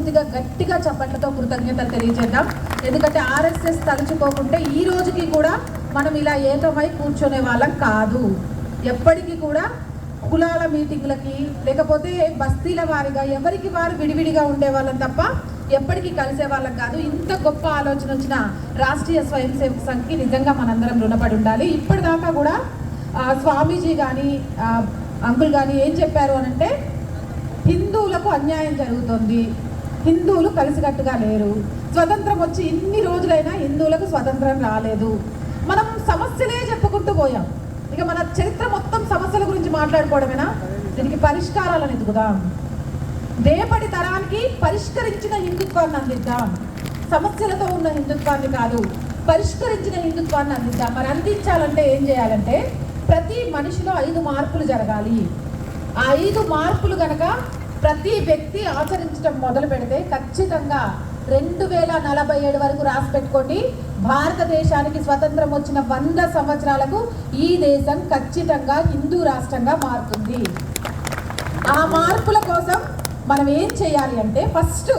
మనస్ఫూర్తిగా గట్టిగా చప్పట్లతో కృతజ్ఞతలు తెలియజేద్దాం. ఎందుకంటే ఆర్ఎస్ఎస్ తలుచుకోకుంటే ఈ రోజుకి కూడా మనం ఇలా ఏకమై కూర్చునే వాళ్ళం కాదు. ఎప్పటికీ కూడా కులాల మీటింగ్లకి లేకపోతే బస్తీల వారిగా ఎవరికి వారు విడివిడిగా ఉండేవాళ్ళం తప్ప ఎప్పటికీ కలిసే వాళ్ళం కాదు. ఇంత గొప్ప ఆలోచన వచ్చిన రాష్ట్రీయ స్వయం సేవక సంఘ్కి నిజంగా మనందరం రుణపడి ఉండాలి. ఇప్పటిదాకా కూడా స్వామీజీ కానీ అంకుల్ కానీ ఏం చెప్పారు అనంటే, హిందువులకు అన్యాయం జరుగుతుంది, హిందువులు కలిసికట్టుగా లేరు, స్వతంత్రం వచ్చి ఇన్ని రోజులైనా హిందువులకు స్వతంత్రం రాలేదు. మనం సమస్యలే చెప్పుకుంటూ పోయాం. ఇక మన చరిత్ర మొత్తం సమస్యల గురించి మాట్లాడుకోవడమేనా? దీనికి పరిష్కారాలను ఎదుగుదాం. రేపటి తరానికి పరిష్కరించిన హిందుత్వాన్ని అందిద్దాం. సమస్యలతో ఉన్న హిందుత్వాన్ని కాదు, పరిష్కరించిన హిందుత్వాన్ని అందిద్దాం. మరి అందించాలంటే ఏం చేయాలంటే, ప్రతి మనిషిలో 5 మార్పులు జరగాలి. ఆ 5 మార్పులు కనుక ప్రతి వ్యక్తి ఆచరించడం మొదలు పెడితే ఖచ్చితంగా 2047 వరకు రాసి పెట్టుకోండి, భారతదేశానికి స్వతంత్రం వచ్చిన 100 సంవత్సరాలకు ఈ దేశం ఖచ్చితంగా హిందూ రాష్ట్రంగా మారుతుంది. ఆ మార్పుల కోసం మనం ఏం చేయాలి అంటే, ఫస్ట్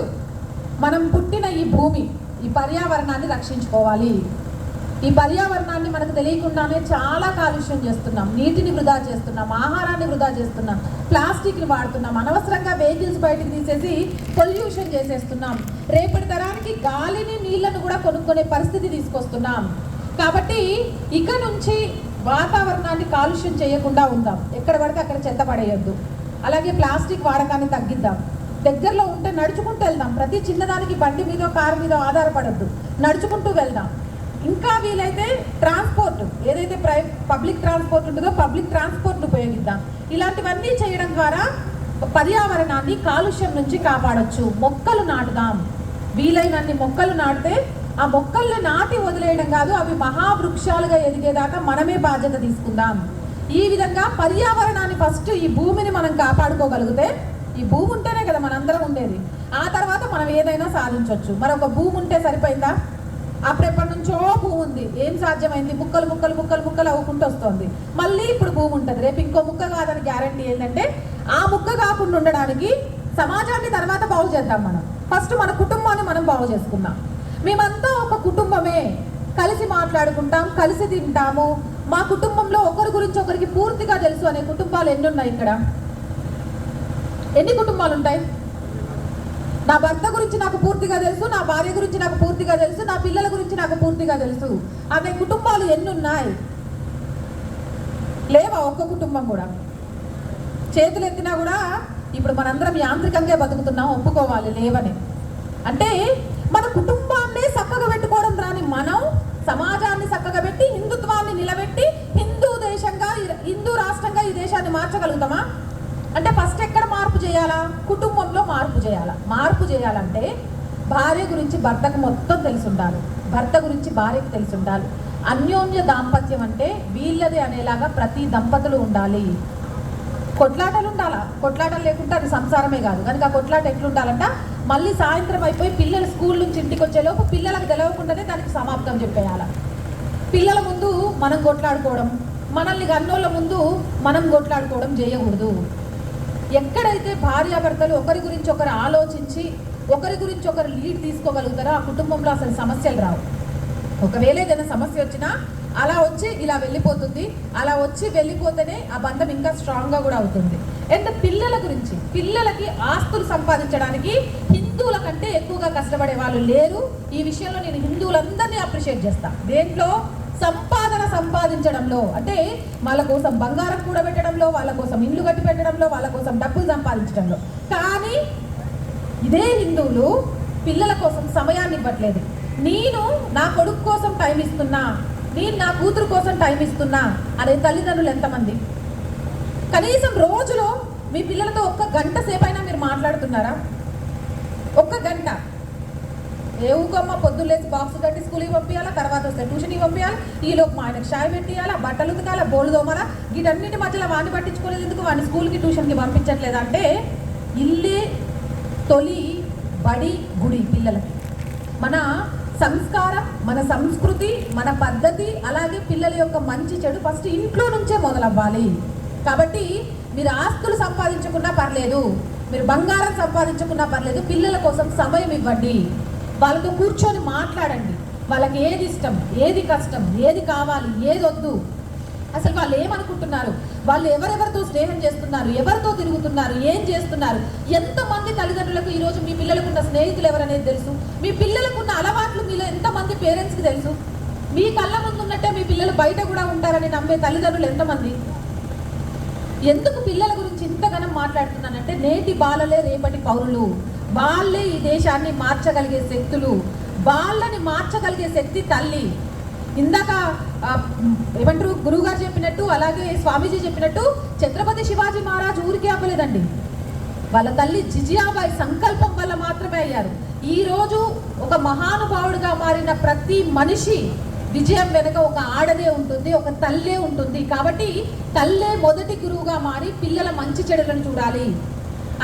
మనం పుట్టిన ఈ భూమి, ఈ పర్యావరణాన్ని రక్షించుకోవాలి. ఈ పర్యావరణాన్ని మనకు తెలియకుండానే చాలా కాలుష్యం చేస్తున్నాం, నీటిని వృధా చేస్తున్నాం, ఆహారాన్ని వృధా చేస్తున్నాం, ప్లాస్టిక్ని వాడుతున్నాం, అనవసరంగా వెహికల్స్ బయటకు తీసేసి పొల్యూషన్ చేసేస్తున్నాం. రేపటి తరానికి గాలిని నీళ్లను కూడా కొనుక్కునే పరిస్థితి తీసుకొస్తున్నాం. కాబట్టి ఇక నుంచి వాతావరణాన్ని కాలుష్యం చేయకుండా ఉందాం. ఎక్కడ పడితే అక్కడ చెత్త పడేయొద్దు. అలాగే ప్లాస్టిక్ వాడకాన్ని తగ్గిద్దాం. దగ్గరలో ఉంటే నడుచుకుంటూ వెళ్దాం. ప్రతి చిన్నదానికి బండి మీద కారు మీద ఆధారపడద్దు, నడుచుకుంటూ వెళ్దాం. ఇంకా వీలైతే ట్రాన్స్పోర్ట్, ఏదైతే పబ్లిక్ ట్రాన్స్పోర్ట్ ఉంటుందో పబ్లిక్ ట్రాన్స్పోర్ట్ ఉపయోగిద్దాం. ఇలాంటివన్నీ చేయడం ద్వారా పర్యావరణాన్ని కాలుష్యం నుంచి కాపాడొచ్చు. మొక్కలు నాటుదాం. వీలైనన్ని మొక్కలు నాటితే ఆ మొక్కల్ని నాటి వదిలేయడం కాదు, అవి మహావృక్షాలుగా ఎదిగేదాకా మనమే బాధ్యత తీసుకుందాం. ఈ విధంగా పర్యావరణాన్ని ఫస్ట్, ఈ భూమిని మనం కాపాడుకోగలిగితే, ఈ భూమి ఉంటేనే కదా మనందరం ఉండేది, ఆ తర్వాత మనం ఏదైనా సాధించవచ్చు. మరొక భూమి ఉంటే సరిపోయిందా? అప్పుడెప్పటి నుంచో భూమి ఉంది, ఏం సాధ్యమైంది? ముక్కలు ముక్కలు ముక్కలు ముక్కలు అవ్వకుంటూ వస్తుంది. మళ్ళీ ఇప్పుడు భూమి ఉంటుంది, రేపు ఇంకో ముక్క కాదని గ్యారంటీ ఏంటంటే, ఆ ముక్క కాకుండా ఉండడానికి సమాజాన్ని తర్వాత బాగు చేద్దాం. మనం ఫస్ట్ మన కుటుంబాన్ని మనం బాగు చేసుకుందాం. మేమంతా ఒక కుటుంబమే, కలిసి మాట్లాడుకుంటాం, కలిసి తింటాము. మా కుటుంబంలో ఒకరి గురించి ఒకరికి పూర్తిగా తెలుసు అనే కుటుంబాలు ఎన్ని ఉన్నాయి? ఇక్కడ ఎన్ని కుటుంబాలు ఉంటాయి? నా భర్త గురించి నాకు పూర్తిగా తెలుసు, నా భార్య గురించి నాకు పూర్తిగా తెలుసు, నా పిల్లల గురించి నాకు పూర్తిగా తెలుసు అనే కుటుంబాలు ఎన్ని ఉన్నాయి? లేవా? ఒక్క కుటుంబం కూడా. చేతులు ఎత్తినా కూడా ఇప్పుడు మనందరం యాంత్రికంగా బతుకుతున్నాం, ఒప్పుకోవాలి, లేవని. అంటే మన కుటుంబాన్ని చక్కగా పెట్టుకోవడం రాని మనం సమాజాన్ని చక్కగా పెట్టి, హిందుత్వాన్ని నిలబెట్టి, హిందూ దేశంగా, హిందూ రాష్ట్రంగా ఈ దేశాన్ని మార్చగలుగుతామా? అంటే ఫస్ట్ ఎక్కడ మార్పు చేయాలా? కుటుంబంలో మార్పు చేయాలా. మార్పు చేయాలంటే భార్య గురించి భర్తకు మొత్తం తెలిసి ఉండాలి, భర్త గురించి భార్యకు తెలిసి ఉండాలి. అన్యోన్య దాంపత్యం అంటే వీళ్ళదే అనేలాగా ప్రతి దంపతులు ఉండాలి. కొట్లాటలు ఉండాలా? కొట్లాటలు లేకుంటే అది సంసారమే కాదు. కనుక ఆ కొట్లాట ఎట్లుండాలంట, మళ్ళీ సాయంత్రం అయిపోయి పిల్లలు స్కూల్ నుంచి ఇంటికి వచ్చేలోపు పిల్లలకు తెలియకుండానే దానికి సమాప్తం చెప్పేయాలి. పిల్లల ముందు మనం కొట్లాడుకోవడం, మనల్ని కన్నోళ్ళ ముందు మనం కొట్లాడుకోవడం చేయకూడదు. ఎక్కడైతే భార్యాభర్తలు ఒకరి గురించి ఒకరు ఆలోచించి, ఒకరి గురించి ఒకరు లీడ్ తీసుకోగలుగుతారో ఆ కుటుంబంలో అసలు సమస్యలు రావు. ఒకవేళ ఏదైనా సమస్య వచ్చినా అలా వచ్చి ఇలా వెళ్ళిపోతుంది, అలా వచ్చి వెళ్ళిపోతేనే ఆ బంధం ఇంకా స్ట్రాంగ్గా కూడా అవుతుంది. అండ్ పిల్లల గురించి, పిల్లలకి ఆస్తులు సంపాదించడానికి హిందువుల కంటే ఎక్కువగా కష్టపడే వాళ్ళు లేరు. ఈ విషయంలో నేను హిందువులందరినీ అప్రిషియేట్ చేస్తాను. దేంట్లో? సంపాదించడంలో. అంటే వాళ్ళ కోసం బంగారం కూడబెట్టడంలో, వాళ్ళ కోసం ఇల్లు కట్టి పెట్టడంలో, వాళ్ళ కోసం డబ్బులు సంపాదించడంలో. కానీ ఇదే హిందువులు పిల్లల కోసం సమయాన్ని ఇవ్వట్లేదు. నేను నా కొడుకు కోసం టైం ఇస్తున్నా, నేను నా కూతురు కోసం టైం ఇస్తున్నా అనే తల్లిదండ్రులు ఎంతమంది? కనీసం రోజులో మీ పిల్లలతో ఒక్క గంట సేపైనా మీరు మాట్లాడుతున్నారా? ఒక్క గంట. ఏ ఊకమ్మ పొద్దులేసి బాక్స్ కట్టి స్కూల్కి పంపించాలా, తర్వాత వస్తే ట్యూషన్కి పంపించాలి, ఈలోపు మా ఆయనకు షాయ్ పెట్టియాలా, బట్టలు ఉతకాలా, బోళ్ళు దోమాలా, వీటన్నిటి మధ్యలో వాడిని పట్టించుకోలేదు ఎందుకు, వాడిని స్కూల్కి ట్యూషన్కి పంపించట్లేదు అంటే ఇల్లే తొలి బడి గుడి పిల్లలకి. మన సంస్కారం, మన సంస్కృతి, మన పద్ధతి, అలాగే పిల్లల యొక్క మంచి చెడు ఫస్ట్ ఇంట్లో నుంచే మొదలవ్వాలి. కాబట్టి మీరు ఆస్తులు సంపాదించకుండా పర్లేదు, మీరు బంగారం సంపాదించుకున్నా పర్లేదు, పిల్లల కోసం సమయం ఇవ్వండి, వాళ్ళతో కూర్చొని మాట్లాడండి. వాళ్ళకి ఏది ఇష్టం, ఏది కష్టం, ఏది కావాలి, ఏది వద్దు, అసలు వాళ్ళు ఏమనుకుంటున్నారు, వాళ్ళు ఎవరెవరితో స్నేహం చేస్తున్నారు, ఎవరితో తిరుగుతున్నారు, ఏం చేస్తున్నారు, ఎంతమంది తల్లిదండ్రులకు ఈరోజు మీ పిల్లలకున్న స్నేహితులు ఎవరనేది తెలుసు, మీ పిల్లలకున్న అలవాట్లు మీలో ఎంతమంది పేరెంట్స్కి తెలుసు. మీ కళ్ళ ముందున్నట్టే మీ పిల్లలు బయట కూడా ఉంటారని నమ్మే తల్లిదండ్రులు ఎంతమంది. ఎందుకు పిల్లల గురించి ఇంతగానం మాట్లాడుతున్నానంటే, నేటి బాలలే రేపటి పౌరులు, వాళ్ళే ఈ దేశాన్ని మార్చగలిగే శక్తులు, వాళ్ళని మార్చగలిగే శక్తి తల్లి. ఇందాక ఏమంటారు గురువుగారు చెప్పినట్టు, అలాగే స్వామీజీ చెప్పినట్టు, ఛత్రపతి శివాజీ మహారాజ్ ఊరికే అవ్వలేదండి. వాళ్ళ తల్లి జిజియాబాయి సంకల్పం వల్ల మాత్రమే అయ్యారు. ఈరోజు ఒక మహానుభావుడిగా మారిన ప్రతి మనిషి విజయం వెనుక ఒక ఆడదే ఉంటుంది, ఒక తల్లే ఉంటుంది. కాబట్టి తల్లే మొదటి గురువుగా మారి పిల్లల మంచి చెడులను చూడాలి.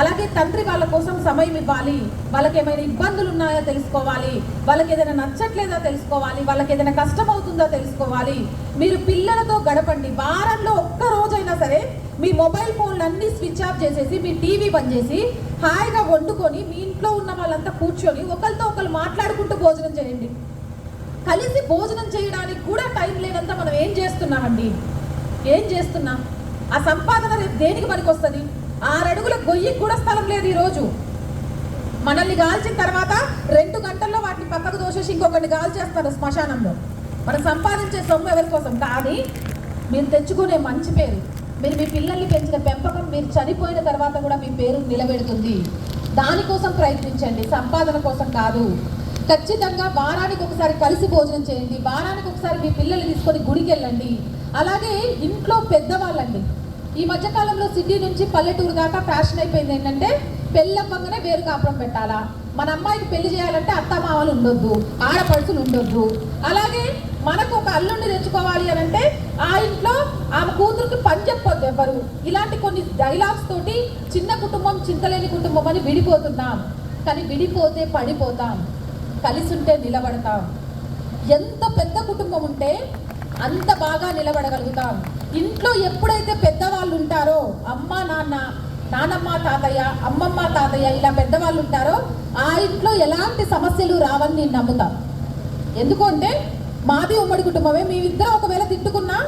అలాగే తండ్రి వాళ్ళ కోసం సమయం ఇవ్వాలి, వాళ్ళకి ఏమైనా ఇబ్బందులు ఉన్నాయో తెలుసుకోవాలి, వాళ్ళకి ఏదైనా నచ్చట్లేదో తెలుసుకోవాలి, వాళ్ళకి ఏదైనా కష్టం అవుతుందో తెలుసుకోవాలి. మీరు పిల్లలతో గడపండి. వారంలో ఒక్క రోజైనా సరే మీ మొబైల్ ఫోన్లు అన్నీ స్విచ్ ఆఫ్ చేసేసి, మీ టీవీ బంద్ చేసి, హాయిగా వండుకొని మీ ఇంట్లో ఉన్న వాళ్ళంతా కూర్చొని ఒకరితో ఒకరు మాట్లాడుకుంటూ భోజనం చేయండి. కలిసి భోజనం చేయడానికి కూడా టైం లేనంత మనం ఏం చేస్తున్నామండి, ఏం చేస్తున్నాం? ఆ సంపాదన రేపు దేనికి పనికి వస్తుంది? 6 అడుగుల గొయ్యికి కూడా స్థలం లేదు. ఈరోజు మనల్ని గాల్చిన తర్వాత 2 గంటల్లో వాటిని పక్కకు దోసేసి ఇంకొకరిని గాల్చేస్తారు శ్మశానంలో. మనం సంపాదించే సొమ్ము ఎవరి కోసం? కానీ మీరు తెచ్చుకునే మంచి పేరు, మీరు మీ పిల్లల్ని పెంచిన పెంపకం మీరు చనిపోయిన తర్వాత కూడా మీ పేరు నిలబెడుతుంది. దానికోసం ప్రయత్నించండి, సంపాదన కోసం కాదు. ఖచ్చితంగా వారానికి ఒకసారి కలిసి భోజనం చేయండి, వారానికి ఒకసారి మీ పిల్లల్ని తీసుకొని గుడికి వెళ్ళండి. అలాగే ఇంట్లో పెద్దవాళ్ళండి. ఈ మధ్యకాలంలో సిటీ నుంచి పల్లెటూరు దాకా ఫ్యాషన్ అయిపోయింది ఏంటంటే, పెళ్ళవ్వగానే వేరు కాపురం పెట్టాలా, మన అమ్మాయికి పెళ్లి చేయాలంటే అత్తమామలు ఉండొద్దు, ఆడపడుచులు ఉండొద్దు. అలాగే మనకు ఒక అల్లుడిని తెచ్చుకోవాలి అని అంటే ఆ ఇంట్లో ఆమె కూతురికి పని చెప్పొద్దు ఎవరు. ఇలాంటి కొన్ని డైలాగ్స్ తోటి చిన్న కుటుంబం చింతలేని కుటుంబం అని విడిపోతున్నాం. కానీ విడిపోతే పడిపోతాం, కలిసి ఉంటే నిలబడతాం. ఎంత పెద్ద కుటుంబం ఉంటే అంత బాగా నిలబడగలుగుతాం. ఇంట్లో ఎప్పుడైతే పెద్దవాళ్ళు ఉంటారో, అమ్మ నాన్న, నానమ్మ తాతయ్య, అమ్మమ్మ తాతయ్య, ఇలా పెద్దవాళ్ళు ఉంటారో ఆ ఇంట్లో ఎలాంటి సమస్యలు రావని నేను నమ్ముతాను. ఎందుకంటే మాది ఉమ్మడి కుటుంబమే. మేమిద్దరం ఒకవేళ తిట్టుకున్నా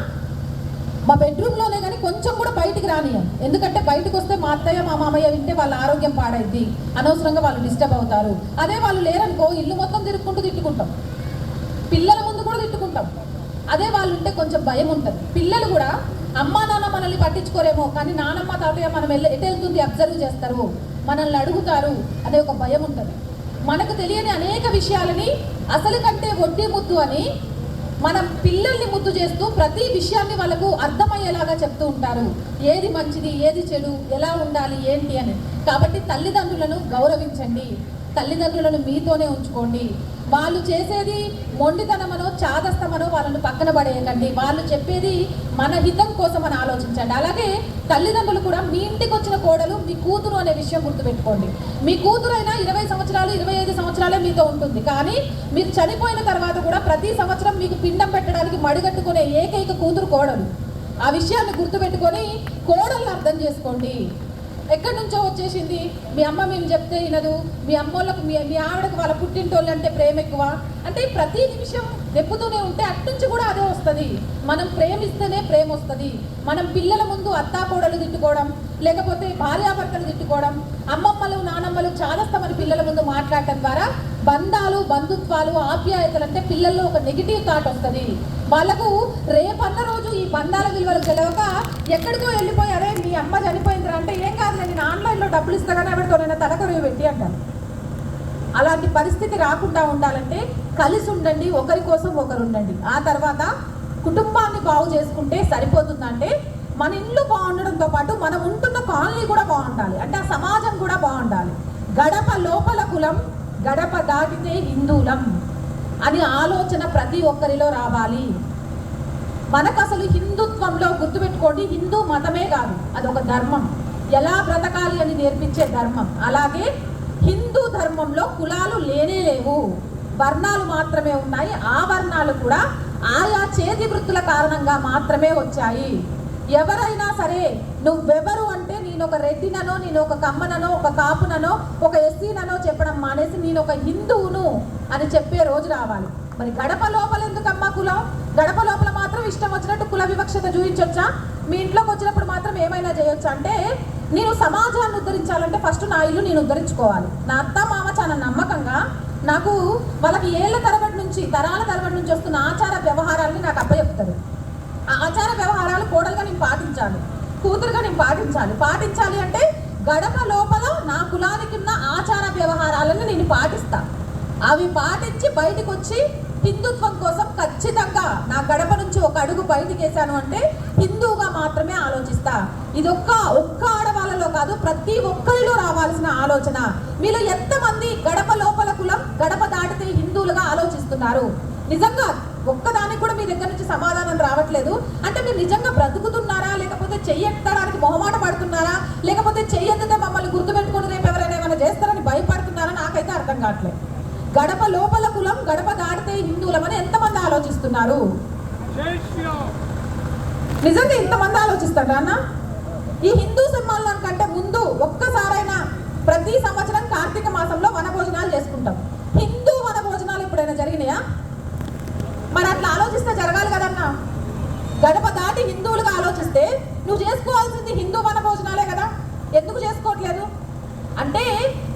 మా బెడ్రూమ్లోనే కానీ కొంచెం కూడా బయటికి రానియం. ఎందుకంటే బయటకు వస్తే మా అత్తయ్య మా మామయ్య వింటే వాళ్ళ ఆరోగ్యం పాడైద్ది, అనవసరంగా వాళ్ళు డిస్టర్బ్ అవుతారు. అదే వాళ్ళు లేరనుకో ఇల్లు మొత్తం తిరుగుకుంటూ తిట్టుకుంటాం, పిల్లల ముందు కూడా తిట్టుకుంటాం. అదే వాళ్ళు ఉంటే కొంచెం భయం ఉంటుంది. పిల్లలు కూడా అమ్మా నాన్న మనల్ని పట్టించుకోరేమో, కానీ నానమ్మ తాతయ్య మనం ఎటు వెళ్తుంది అబ్జర్వ్ చేస్తారు, మనల్ని అడుగుతారు అనే ఒక భయం ఉంటుంది. మనకు తెలియని అనేక విషయాలని అసలు కంటే వడ్డీ ముద్దు అని మనం పిల్లల్ని ముద్దు చేస్తూ ప్రతి విషయాన్ని వాళ్ళకు అర్థమయ్యేలాగా చెప్తూ ఉంటారు. ఏది మంచిది, ఏది చెడు, ఎలా ఉండాలి, ఏంటి అని. కాబట్టి తల్లిదండ్రులను గౌరవించండి, తల్లిదండ్రులను మీతోనే ఉంచుకోండి. వాళ్ళు చేసేది మొండితనమనో చాదస్తమనో వాళ్ళను పక్కన పడేయకండి. వాళ్ళు చెప్పేది మన హితం కోసం అని ఆలోచించండి. అలాగే తల్లిదండ్రులు కూడా మీ ఇంటికి వచ్చిన కోడలు మీ కూతురు అనే విషయం గుర్తుపెట్టుకోండి. మీ కూతురైనా 20 సంవత్సరాలు 25 సంవత్సరాలే మీతో ఉంటుంది, కానీ మీరు చనిపోయిన తర్వాత కూడా ప్రతి సంవత్సరం మీకు పిండం పెట్టడానికి మడిగట్టుకునే ఏకైక కూతురు కోడలు. ఆ విషయాన్ని గుర్తుపెట్టుకొని కోడల్ని అర్థం చేసుకోండి. ఎక్కడి నుంచో వచ్చేసింది, మీ అమ్మ మేము చెప్తే వినదు, మీ అమ్మోళ్ళకు మీ ఆవిడకు వాళ్ళ పుట్టింటోళ్ళు అంటే ప్రేమ ఎక్కువ అంటే ప్రతి నిమిషం నెప్పుతూనే ఉంటే అట్నుంచి కూడా అదే వస్తుంది. మనం ప్రేమిస్తేనే ప్రేమ వస్తుంది. మనం పిల్లల ముందు అత్తాకోడలు తిట్టుకోవడం, లేకపోతే భార్యాభర్తలు తిట్టుకోవడం, అమ్మమ్మలు నానమ్మలు చాదస్తమని పిల్లల ముందు మాట్లాడటం ద్వారా బంధాలు, బంధుత్వాలు, ఆప్యాయతలు అంటే పిల్లల్లో ఒక నెగిటివ్ థాట్ వస్తుంది. వాళ్ళకు రేపన్న రోజు ఈ బంధాల విలువలు తెలవక ఎక్కడికో వెళ్ళిపోయి, అరే మీ అమ్మ చనిపోయిందిరా అంటే ఏం కాదు, నేను ఆన్లైన్లో డబ్బులు ఇస్తాగానే ఎవరితోనైనా తలకొరివి పెట్టి అంటాను. అలాంటి పరిస్థితి రాకుండా ఉండాలంటే కలిసి ఉండండి, ఒకరి కోసం ఒకరు ఉండండి. ఆ తర్వాత కుటుంబాన్ని బాగు చేసుకుంటే సరిపోతుందంటే మన ఇల్లు బాగుండడంతో పాటు మనం ఉంటున్న కాలనీ కూడా బాగుండాలి. అంటే ఆ సమాజం కూడా బాగుండాలి. గడప లోపల కులం, గడప దాటితే హిందూలం అని ఆలోచన ప్రతి ఒక్కరిలో రావాలి. మనకు అసలు హిందుత్వంలో గుర్తుపెట్టుకోండి, హిందూ మతమే కాదు, అదొక ధర్మం, ఎలా బ్రతకాలి అని నేర్పించే ధర్మం. అలాగే హిందూ ధర్మంలో కులాలు లేనే లేవు, వర్ణాలు మాత్రమే ఉన్నాయి. ఆ వర్ణాలు కూడా ఆయా చేతి వృత్తుల కారణంగా మాత్రమే వచ్చాయి. ఎవరైనా సరే నువ్వెవరు అంటే నేను నేను ఒక రెడ్డిననో, నేను ఒక కమ్మననో, ఒక కాపుననో, ఒక ఎస్సీననో చెప్పడం మానేసి నేను ఒక హిందువును అని చెప్పే రోజు రావాలి. మరి గడప లోపల ఎందుకమ్మా కులం? గడప లోపల మాత్రం ఇష్టం వచ్చినట్టు కుల వివక్షత చూపించొచ్చా? మీ ఇంట్లోకి వచ్చినప్పుడు మాత్రం ఏమైనా చేయొచ్చా? అంటే నేను సమాజాన్ని ఉద్ధరించాలంటే ఫస్ట్ నా ఇల్లు నేను ఉద్ధరించుకోవాలి. నా అత్త మామ చాలా నమ్మకంగా నాకు వాళ్ళకి ఏళ్ల తరబడి నుంచి, తరాల తరబడి నుంచి వస్తున్న ఆచార వ్యవహారాలని నాకు అప్పచెప్తారు. ఆ ఆచార వ్యవహారాలు కోడలుగా నేను పాటించాలి, కూతురుగా నేను పాటించాలి అంటే గడప లోపల నా కులానికి ఉన్న ఆచార వ్యవహారాలను నేను పాటిస్తా. అవి పాటించి బయటకు వచ్చి హిందుత్వం కోసం ఖచ్చితంగా నా గడప నుంచి ఒక అడుగు బయటకు వేసాను అంటే హిందువుగా మాత్రమే ఆలోచిస్తా. ఇది ఒక్క ఆడవాళ్ళలో కాదు, ప్రతి ఒక్కరిలో రావాల్సిన ఆలోచన. మీరు ఎంతమంది గడప లోపల కులం, గడప దాటితే హిందువులుగా ఆలోచిస్తున్నారు? నిజంగా ఒక్కదానికి కూడా మీ దగ్గర నుంచి సమాధానం రావట్లేదు. అంటే మీరు నిజంగా బ్రతుకుతున్నారా, లేకపోతే చెయ్యెత్తడానికి మొహమాట పడుతున్నారా, లేకపోతే చెయ్యెత్తితే మమ్మల్ని గుర్తుపెట్టుకుని రేపు ఎవరైనా ఏమైనా చేస్తారని భయపడుతున్నారా? నాకైతే అర్థం కావట్లేదు. గడప లోపల కులం, గడప దాటితే హిందువులమని ఎంతమంది ఆలోచిస్తున్నారు? నిజంగా ఇంతమంది ఆలోచిస్తారా అన్న? ఈ హిందూ సమ్మేళనం కంటే ముందు ఒక్కసారైనా ప్రతి సంవత్సరం కార్తీక మాసంలో వనభోజనాలు చేసుకుంటాం. హిందూ వనభోజనాలు ఎప్పుడైనా జరిగినాయా? మరి అట్లా ఆలోచిస్తే జరగాలి కదన్నా. గడప దాటి హిందువులుగా ఆలోచిస్తే నువ్వు చేసుకోవాల్సింది హిందూ వనభోజనాలే కదా. ఎందుకు చేసుకోవట్లేదు? అంటే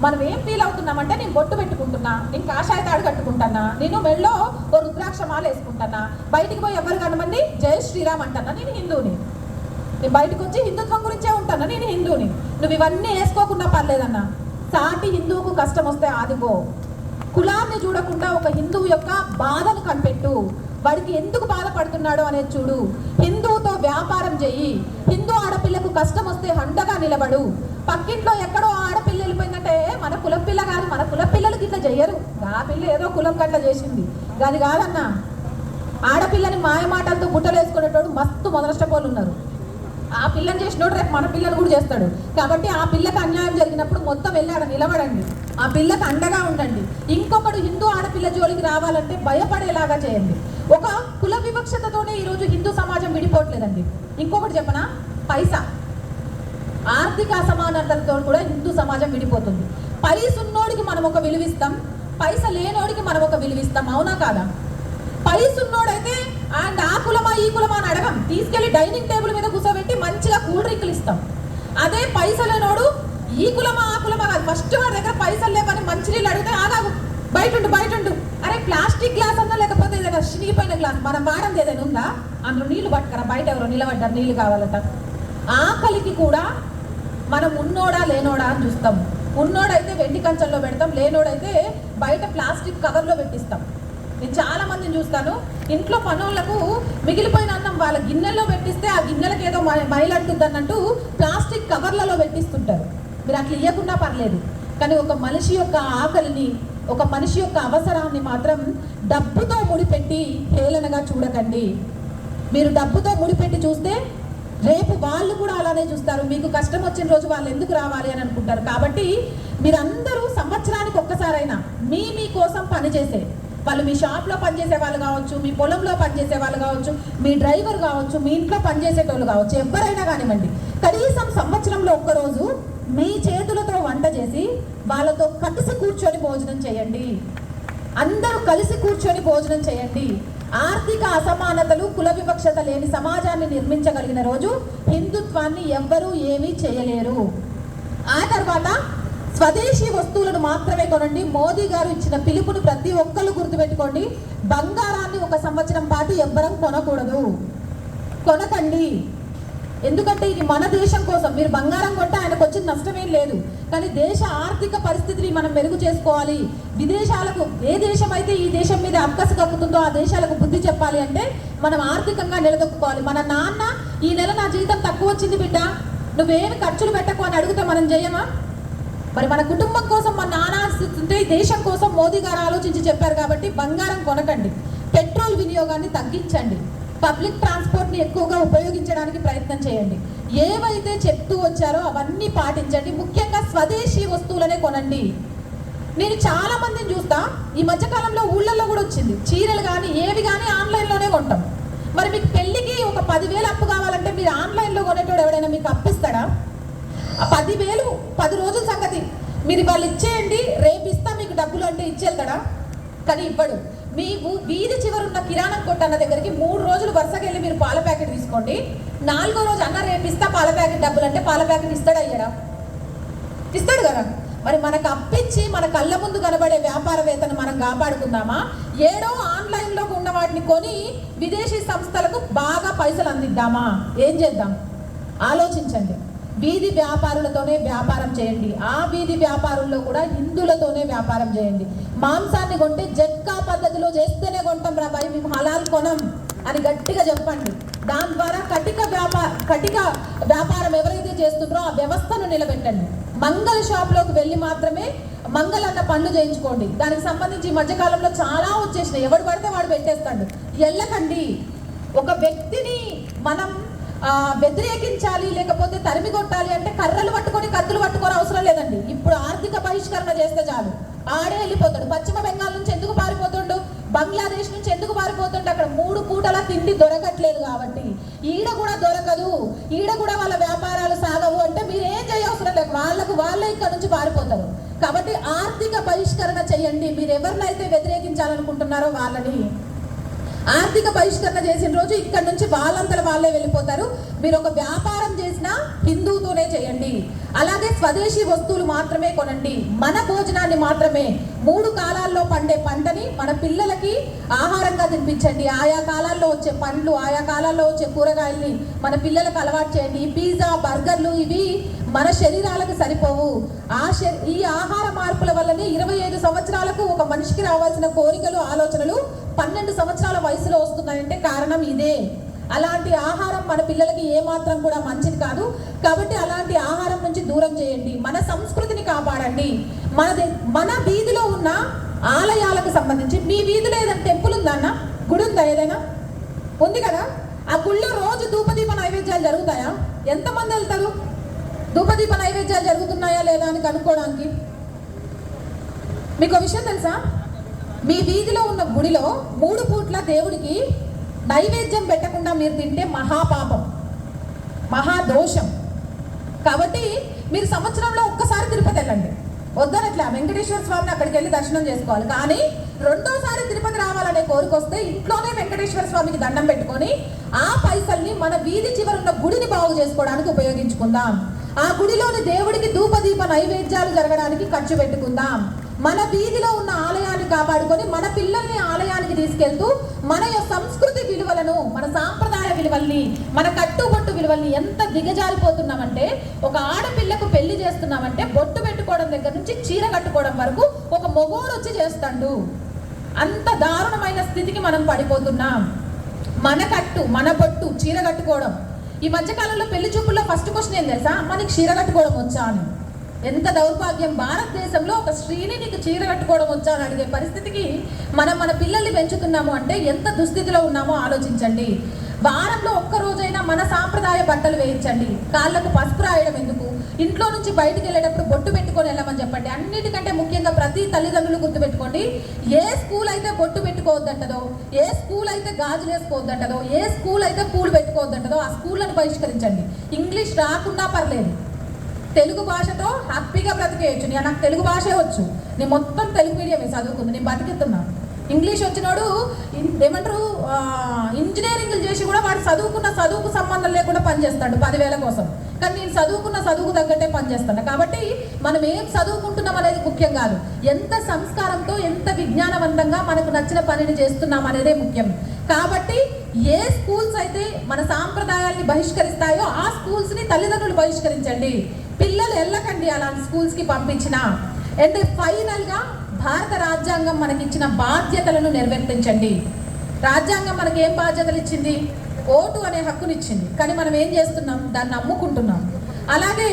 మనం ఏం ఫీల్ అవుతున్నామంటే నేను బొట్టు పెట్టుకుంటున్నా, నేను కాషాయ తాడు కట్టుకుంటున్నా, నేను మెళ్ళో ఓ రుద్రాక్ష మాల వేసుకుంటున్నా, బయటికి పోయి ఎవరు కనమండి జై శ్రీరామ్ అంటున్నా, నేను హిందువుని. నేను బయటకు వచ్చి హిందుత్వం గురించే ఉంటాను, నేను హిందువుని. నువ్వు ఇవన్నీ వేసుకోకుండా పర్లేదన్నా. సాటి హిందువుకు కష్టం వస్తే ఆదుకో. కులాన్ని చూడకుండా ఒక హిందువు యొక్క బాధను కనిపెట్టు. వాడికి ఎందుకు బాధపడుతున్నాడో అనేది చూడు. హిందువుతో వ్యాపారం చెయ్యి. హిందూ ఆడపిల్లకు కష్టం వస్తే అండగా నిలబడు. పక్కింట్లో ఎక్కడో ఆడపిల్ల వెళ్ళిపోయిందంటే మన కులం పిల్ల కాదు, మన కులం పిల్లలకి ఇట్లా చెయ్యరు. ఆ పిల్ల ఏదో కులం కట్ల చేసింది, అది కాదన్నా. ఆడపిల్లని మాయ మాటలతో బుట్టలు వేసుకునేటోడు మస్తు మొదలష్టపోలు ఉన్నారు. ఆ పిల్లని చేసినోడు రేపు మన పిల్లని కూడా చేస్తాడు. కాబట్టి ఆ పిల్లకి అన్యాయం జరిగినప్పుడు మొత్తం వెళ్ళాడు నిలబడండి, ఆ పిల్లకి అండగా ఉండండి. ఇంకొకడు హిందూ ఆడపిల్ల జోలికి రావాలంటే భయపడేలాగా చేయండి. ఒక కుల వివక్షతతోనే ఈరోజు హిందూ సమాజం విడిపోవట్లేదండి. ఇంకొకటి చెప్పనా, పైసా, ఆర్థిక అసమానతలతో కూడా హిందూ సమాజం విడిపోతుంది. పైస ఉన్నోడికి మనం ఒక విలువిస్తాం, పైస లేనోడికి మనం ఒక విలువిస్తాం. అవునా కాదా? పైస ఉన్నోడైతే అండ్ ఆ కులమా ఈ కులమా అని అడగం, తీసుకెళ్లి డైనింగ్ టేబుల్ మీద కూర్చోబెట్టి మంచిగా కూల్ డ్రింకులు ఇస్తాం. అదే పైస లేనోడు ఈ కులమా ఆ కులమా కాదు, ఫస్ట్ వాడి దగ్గర పైసలు లేవని మంచినీళ్ళు అడిగితే ఆగాగు, బయటుండు. అరే ప్లాస్టిక్ గ్లాస్ అన్నా లేకపోతే ఏదైనా చినిగిపోయిన గ్లాస్ మనం వాడంది ఏదైనా ఉందా? అందులో నీళ్లు పట్టుకరా, బయట ఎవరో నిలబడ్డారు నీళ్లు కావాలట. ఆకలికి కూడా మనం ఉన్నోడా లేనోడా అని చూస్తాం. ఉన్నోడైతే వెండి కంచంలో పెడతాం, లేనోడైతే బయట ప్లాస్టిక్ కవర్లో పెట్టిస్తాం. నేను చాలా మందిని చూస్తాను, ఇంట్లో పనులకు మిగిలిపోయిన అన్నం వాళ్ళ గిన్నెల్లో పెట్టిస్తే ఆ గిన్నెలకు ఏదో మైలంటుంది అన్నట్టు ప్లాస్టిక్ కవర్లలో పెట్టిస్తుంటారు. మీరు అట్లా ఇవ్వకుండా పర్లేదు, కానీ ఒక మనిషి యొక్క ఆకలిని, ఒక మనిషి యొక్క అవసరాన్ని మాత్రం డబ్బుతో ముడిపెట్టి హేళనగా చూడకండి. మీరు డబ్బుతో ముడిపెట్టి చూస్తే రేపు వాళ్ళు కూడా అలానే చూస్తారు. మీకు కష్టం వచ్చిన రోజు వాళ్ళు ఎందుకు రావాలి అని అనుకుంటారు. కాబట్టి మీరందరూ సంవత్సరానికి ఒక్కసారైనా మీ కోసం పనిచేసే వాళ్ళు, మీ షాప్లో పనిచేసే వాళ్ళు కావచ్చు, మీ పొలంలో పనిచేసే వాళ్ళు కావచ్చు, మీ డ్రైవర్ కావచ్చు, మీ ఇంట్లో పనిచేసేటోళ్ళు కావచ్చు, ఎవరైనా కానివ్వండి, కనీసం సంవత్సరంలో ఒక్కరోజు మీ చేతులతో వంట చేసి వాళ్ళతో కలిసి కూర్చొని భోజనం చేయండి. అందరూ కలిసి కూర్చొని భోజనం చేయండి. ఆర్థిక అసమానతలు, కుల వివక్షత లేని సమాజాన్ని నిర్మించగలిగిన రోజు హిందుత్వాన్ని ఎవ్వరూ ఏమీ చేయలేరు. ఆ తర్వాత స్వదేశీ వస్తువులను మాత్రమే కొనండి. మోదీ గారు ఇచ్చిన పిలుపును ప్రతి ఒక్కరు గుర్తుపెట్టుకోండి. బంగారాన్ని ఒక సంవత్సరం పాటు ఎవ్వరం కొనకండి. ఎందుకంటే ఇది మన దేశం కోసం. మీరు బంగారం కొంటే ఆయనకు వచ్చిన నష్టమేం లేదు, కానీ దేశ ఆర్థిక పరిస్థితిని మనం మెరుగు చేసుకోవాలి. విదేశాలకు ఏ దేశం అయితే ఈ దేశం మీద అక్కసు కక్కుతుందో ఆ దేశాలకు బుద్ధి చెప్పాలి అంటే మనం ఆర్థికంగా నిలదొక్కుకోవాలి. మన నాన్న ఈ నెల నా జీతం తక్కువ వచ్చింది బిడ్డ, నువ్వేమి ఖర్చులు పెట్టకు అని అడిగితే మనం చేయమా? మరి మన కుటుంబం కోసం మన నాన్న ఆశిస్తుంటే దేశం కోసం మోదీ గారు ఆలోచించి చెప్పారు. కాబట్టి బంగారం కొనకండి, పెట్రోల్ వినియోగాన్ని తగ్గించండి, పబ్లిక్ ట్రాన్స్పోర్ట్ని ఎక్కువగా ఉపయోగించడానికి ప్రయత్నం చేయండి. ఏవైతే చెప్తూ వచ్చారో అవన్నీ పాటించండి. ముఖ్యంగా స్వదేశీ వస్తువులనే కొనండి. నేను చాలా మందిని చూస్తా, ఈ మధ్యకాలంలో ఊళ్ళల్లో కూడా వచ్చింది, చీరలు కానీ ఏవి కానీ ఆన్లైన్లోనే కొంటాం. మరి మీకు పెళ్ళికి ఒక 10,000 అప్పు కావాలంటే మీరు ఆన్లైన్లో కొనేటోడు ఎవడైనా మీకు అప్పిస్తాడా? 10,000 10 రోజుల సంగతి మీరు వాళ్ళు ఇచ్చేయండి, రేపు ఇస్తా మీకు డబ్బులు అంటే ఇచ్చేది కదా, కానీ ఇవ్వడు. మీ వీధి చివరున్న కిరాణా కొట్టు అన్న దగ్గరికి 3 రోజులు వరుసగా వెళ్ళి మీరు పాల ప్యాకెట్ తీసుకోండి, 4వ రోజు అన్న రేపు ఇస్తా పాల ప్యాకెట్ డబ్బులు అంటే పాల ప్యాకెట్ ఇస్తాడు అయ్యాడా? ఇస్తాడు కదా. మరి మనకు అప్పించి మన కళ్ళ ముందు కనబడే వ్యాపారవేత్తను మనం కాపాడుకుందామా? ఏడో ఆన్లైన్లో ఉన్న వాటిని కొని విదేశీ సంస్థలకు బాగా పైసలు అందిద్దామా? ఏం చేద్దాం ఆలోచించండి. వీధి వ్యాపారులతోనే వ్యాపారం చేయండి. ఆ వీధి వ్యాపారుల్లో కూడా హిందువులతోనే వ్యాపారం చేయండి. మాంసాన్ని కొంటే జట్కా పద్ధతిలో చేస్తేనే కొంటాం రా బాయ్, మేము హలాల్ కొనం అని గట్టిగా చెప్పండి. దాని ద్వారా కటిక వ్యాపారం ఎవరైతే చేస్తుండ్రో ఆ వ్యవస్థను నిలబెట్టండి. మంగళ షాప్లోకి వెళ్ళి మాత్రమే మంగళన్న పనులు చేయించుకోండి. దానికి సంబంధించి ఈ మధ్యకాలంలో చాలా వచ్చేసినాయి, ఎవడు పడితే వాడు పెట్టేస్తాడు. వెళ్ళకండి. ఒక వ్యక్తిని మనం వ్యతిరేకించాలి లేకపోతే తరిమి కొట్టాలి అంటే కర్రలు పట్టుకొని కత్తులు పట్టుకొని అవసరం లేదండి. ఇప్పుడు ఆర్థిక బహిష్కరణ చేస్తే చాలు, ఆడే వెళ్ళిపోతాడు. పశ్చిమ బెంగాల్ నుంచి ఎందుకు పారిపోతుండు, బంగ్లాదేశ్ నుంచి ఎందుకు పారిపోతుండే? అక్కడ 3 పూటల తిండి దొరకట్లేదు కాబట్టి. ఈడ కూడా దొరకదు, ఈడ కూడా వాళ్ళ వ్యాపారాలు సాగవు అంటే మీరు ఏం చేయవసరం లేదు, వాళ్ళే ఇక్కడ నుంచి పారిపోతారు. కాబట్టి ఆర్థిక బహిష్కరణ చేయండి. మీరు ఎవరినైతే వ్యతిరేకించాలనుకుంటున్నారో వాళ్ళని ఆర్థిక బహిష్కరణ చేసిన రోజు ఇక్కడ నుంచి వాళ్ళంతా వాళ్ళే వెళ్ళిపోతారు. మీరు ఒక వ్యాపారం చేసినా హిందూతోనే చేయండి. అలాగే స్వదేశీ వస్తువులు మాత్రమే కొనండి. మన భోజనాన్ని మాత్రమే 3 కాలాల్లో పండే పంటని మన పిల్లలకి ఆహారంగా తినిపించండి. ఆయా కాలాల్లో వచ్చే పండ్లు, ఆయా కాలాల్లో వచ్చే కూరగాయల్ని మన పిల్లలకు అలవాటు చేయండి. ఈ పిజ్జా, బర్గర్లు ఇవి మన శరీరాలకు సరిపోవు. ఈ ఆహార మార్పుల వల్లనే 25 సంవత్సరాలకు ఒక మనిషికి రావాల్సిన కోరికలు, ఆలోచనలు 12 సంవత్సరాల వయసులో వస్తున్నాయంటే కారణం ఇదే. అలాంటి ఆహారం మన పిల్లలకి ఏమాత్రం కూడా మంచిది కాదు. కాబట్టి అలాంటి ఆహారం నుంచి దూరం చేయండి. మన సంస్కృతిని కాపాడండి. మన వీధిలో ఉన్న ఆలయాలకు సంబంధించి, మీ వీధిలో ఏదైనా టెంపుల్ ఉందా అన్న, గుడి ఉందా? ఏదైనా ఉంది కదా. ఆ గుళ్ళో రోజు ధూపదీప నైవేద్యాలు జరుగుతాయా? ఎంతమంది వెళ్తారు? ధూపదీప నైవేద్యాలు జరుగుతున్నాయా లేదా అని కనుక్కోవడానికి. మీకు విషయం తెలుసా? మీ వీధిలో ఉన్న గుడిలో 3 పూట్ల దేవుడికి నైవేద్యం పెట్టకుండా మీరు తింటే మహాపాపం, మహాదోషం. కాబట్టి మీరు సంవత్సరంలో ఒక్కసారి తిరుపతి వెళ్ళండి, వద్దనట్లా వెంకటేశ్వర స్వామిని అక్కడికి వెళ్ళి దర్శనం చేసుకోవాలి. కానీ 2వ సారి తిరుపతి రావాలనే కోరిక వస్తే ఇంట్లోనే వెంకటేశ్వర స్వామికి దండం పెట్టుకొని ఆ పైసల్ని మన వీధి చివరున్న గుడిని బాగు చేసుకోవడానికి ఉపయోగించుకుందాం. ఆ గుడిలోని దేవుడికి ధూపదీప నైవేద్యాలు జరగడానికి ఖర్చు పెట్టుకుందాం. మన వీధిలో ఉన్న ఆలయాన్ని కాపాడుకొని మన పిల్లల్ని ఆలయానికి తీసుకెళ్తూ మన సంస్కృతి విలువలను, మన సాంప్రదాయ విలువల్ని, మన కట్టుబొట్టు విలువల్ని ఎంత దిగజారిపోతున్నామంటే, ఒక ఆడపిల్లకు పెళ్లి చేస్తున్నామంటే బొట్టు పెట్టుకోవడం దగ్గర నుంచి చీర కట్టుకోవడం వరకు ఒక మొగోడు వచ్చి చేస్తాడు. అంత దారుణమైన స్థితికి మనం పడిపోతున్నాం. మన కట్టు, మన బొట్టు, చీర కట్టుకోవడం. ఈ మధ్యకాలంలో పెళ్లి చూపుల్లో ఫస్ట్ క్వశ్చన్ ఏం తెలుసా? మనకి చీర కట్టుకోవడం వచ్చా అని. ఎంత దౌర్భాగ్యం! భారతదేశంలో ఒక స్త్రీని నీకు చీర కట్టుకోవడం వచ్చా అని అడిగే పరిస్థితికి మన పిల్లల్ని పెంచుతున్నాము అంటే ఎంత దుస్థితిలో ఉన్నామో ఆలోచించండి. వారంలో ఒక్కరోజైనా మన సాంప్రదాయ బట్టలు వేయించండి. కాళ్ళకు పసుపు రాయడం ఎందుకు? ఇంట్లో నుంచి బయటికి వెళ్ళేటప్పుడు బొట్టు పెట్టుకొని వెళ్ళమని చెప్పండి. అన్నిటికంటే ముఖ్యంగా ప్రతి తల్లిదండ్రులు గుర్తుపెట్టుకోండి, ఏ స్కూల్ అయితే బొట్టు పెట్టుకోవద్దంటదో, ఏ స్కూల్ అయితే గాజులు వేసుకోవద్దంటదో, ఏ స్కూల్ అయితే పూలు పెట్టుకోవద్దంటదో ఆ స్కూళ్ళను బహిష్కరించండి. ఇంగ్లీష్ రాకుండా పర్లేదు, తెలుగు భాషతో హ్యాపీగా బ్రతికేయచ్చు. నాకు తెలుగు భాషే వచ్చు, నేను మొత్తం తెలుగు మీడియమే చదువుకుంది, నేను బతికిస్తున్నాను. ఇంగ్లీష్ వచ్చినోడు ఏమంటారు, ఇంజనీరింగ్లు చేసి కూడా వాడు చదువుకు సంబంధం లేకుండా పనిచేస్తాడు 10,000 కోసం. కానీ నేను చదువుకు తగ్గట్టే పనిచేస్తాను. కాబట్టి మనం ఏం చదువుకుంటున్నాం అనేది ముఖ్యం కాదు, ఎంత సంస్కారంతో, ఎంత విజ్ఞానవంతంగా మనకు నచ్చిన పనిని చేస్తున్నాం అనేదే ముఖ్యం. కాబట్టి ఏ స్కూల్స్ అయితే మన సాంప్రదాయాల్ని బహిష్కరిస్తాయో ఆ స్కూల్స్ని తల్లిదండ్రులు బహిష్కరించండి. పిల్లలు వెళ్ళకండి అలాంటి స్కూల్స్కి పంపించిన. అండ్ ఫైనల్గా భారత రాజ్యాంగం మనకిచ్చిన బాధ్యతలను నిర్వర్తించండి. రాజ్యాంగం మనకి ఏం బాధ్యతలు ఇచ్చింది? ఓటు అనే హక్కునిచ్చింది. కానీ మనం ఏం చేస్తున్నాం? దాన్ని నమ్ముకుంటున్నాం. అలాగే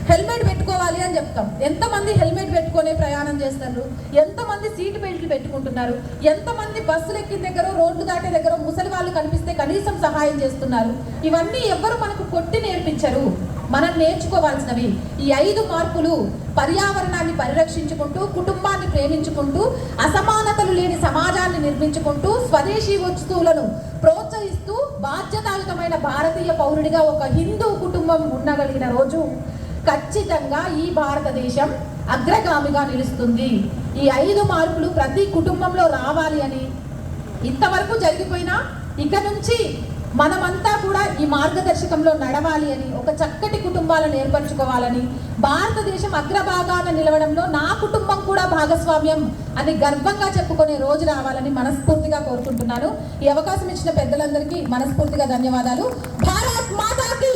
హెల్మెట్ పెట్టుకోవాలి అని చెప్తాం. ఎంతమంది హెల్మెట్ పెట్టుకునే ప్రయాణం చేస్తారు? ఎంతమంది సీట్ బెల్ట్లు పెట్టుకుంటున్నారు? ఎంతమంది బస్సులు ఎక్కిన దగ్గర, రోడ్డు దాటే దగ్గర ముసలి వాళ్ళు కనిపిస్తే కనీసం సహాయం చేస్తున్నారు? ఇవన్నీ ఎవ్వరు మనకు కొట్టి నేర్పించరు, మనం నేర్చుకోవాల్సినవి. ఈ 5 మార్పులు పర్యావరణాన్ని పరిరక్షించుకుంటూ, కుటుంబాన్ని ప్రేమించుకుంటూ, అసమానతలు లేని సమాజాన్ని నిర్మించుకుంటూ, స్వదేశీ వస్తువులను ప్రోత్సహిస్తూ, బాధ్యతాయుతమైన భారతీయ పౌరుడిగా ఒక హిందూ కుటుంబం ఉండగలిగిన రోజు ఖచ్చితంగా ఈ భారతదేశం అగ్రగామిగా నిలుస్తుంది. ఈ 5 మార్పులు ప్రతి కుటుంబంలో రావాలి అని, ఇంతవరకు జరిగిపోయినా ఇక నుంచి మనమంతా కూడా ఈ మార్గదర్శకంలో నడవాలి అని, ఒక చక్కటి కుటుంబాలను ఏర్పరచుకోవాలని, భారతదేశం అగ్రభాగాన నిలవడంలో నా కుటుంబం కూడా భాగస్వామ్యం అని గర్వంగా చెప్పుకునే రోజు రావాలని మనస్ఫూర్తిగా కోరుకుంటున్నాను. ఈ అవకాశం ఇచ్చిన పెద్దలందరికీ మనస్ఫూర్తిగా ధన్యవాదాలు. భారత్ మాతాకి.